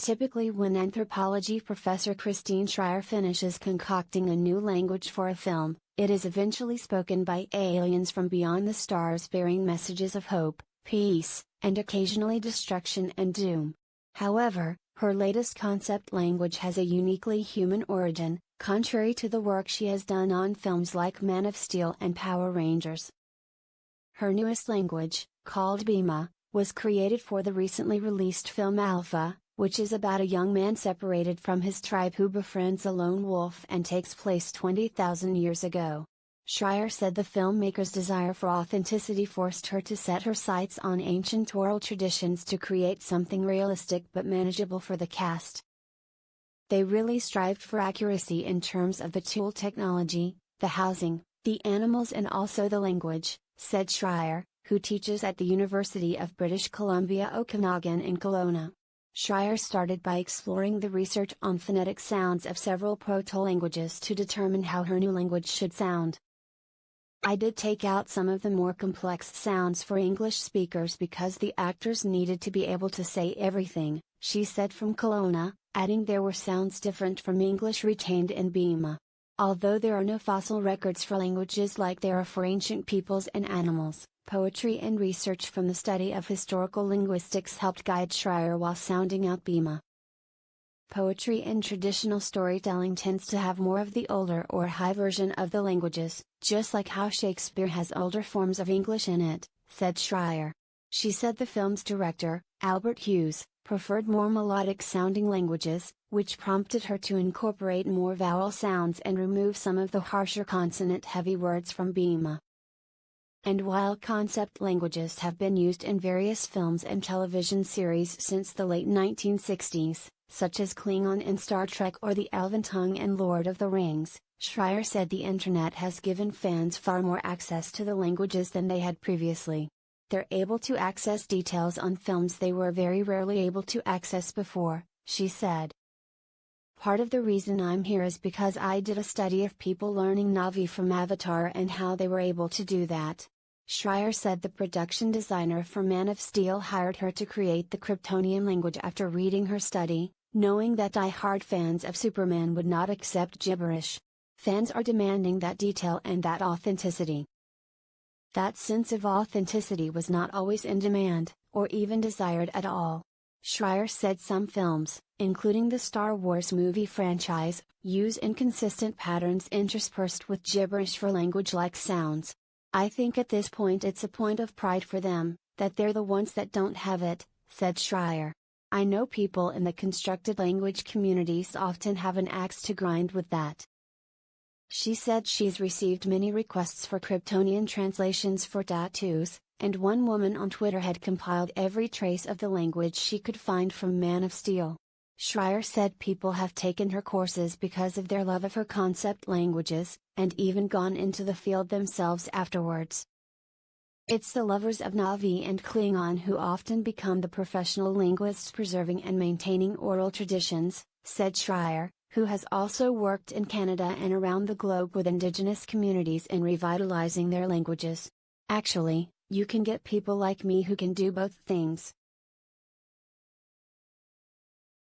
Typically, when anthropology professor Christine Schreyer finishes concocting a new language for a film, it is eventually spoken by aliens from beyond the stars, bearing messages of hope, peace, and occasionally destruction and doom. However, her latest concept language has a uniquely human origin, contrary to the work she has done on films like Man of Steel and Power Rangers. Her newest language, called Bima, was created for the recently released film Alpha, which is about a young man separated from his tribe who befriends a lone wolf and takes place 20,000 years ago. Schreyer said the filmmaker's desire for authenticity forced her to set her sights on ancient oral traditions to create something realistic but manageable for the cast. They really strived for accuracy in terms of the tool technology, the housing, the animals, and also the language, said Schreyer, who teaches at the University of British Columbia Okanagan in Kelowna. Schreyer started by exploring the research on phonetic sounds of several proto-languages to determine how her new language should sound. I did take out some of the more complex sounds for English speakers because the actors needed to be able to say everything, she said from Kelowna, adding there were sounds different from English retained in Bima. Although there are no fossil records for languages like there are for ancient peoples and animals, poetry and research from the study of historical linguistics helped guide Schreyer while sounding out Bima. Poetry and traditional storytelling tends to have more of the older or high version of the languages, just like how Shakespeare has older forms of English in it, said Schreyer. She said the film's director, Albert Hughes, preferred more melodic sounding languages, which prompted her to incorporate more vowel sounds and remove some of the harsher consonant heavy words from Bima. And while concept languages have been used in various films and television series since the late 1960s, such as Klingon in Star Trek or the Elven tongue in Lord of the Rings, Schreyer said the internet has given fans far more access to the languages than they had previously. They're able to access details on films they were very rarely able to access before, she said. Part of the reason I'm here is because I did a study of people learning Na'vi from Avatar and how they were able to do that. Schreyer said the production designer for Man of Steel hired her to create the Kryptonian language after reading her study, knowing that die-hard fans of Superman would not accept gibberish. Fans are demanding that detail and that authenticity. That sense of authenticity was not always in demand, or even desired at all. Schreyer said some films, including the Star Wars movie franchise, use inconsistent patterns interspersed with gibberish for language-like sounds. I think at this point it's a point of pride for them, that they're the ones that don't have it, said Schreyer. I know people in the constructed language communities often have an axe to grind with that. She said she's received many requests for Kryptonian translations for tattoos, and one woman on Twitter had compiled every trace of the language she could find from Man of Steel. Schreyer said people have taken her courses because of their love of her concept languages, and even gone into the field themselves afterwards. It's the lovers of Na'vi and Klingon who often become the professional linguists preserving and maintaining oral traditions, said Schreyer, who has also worked in Canada and around the globe with Indigenous communities in revitalizing their languages. Actually, you can get people like me who can do both things.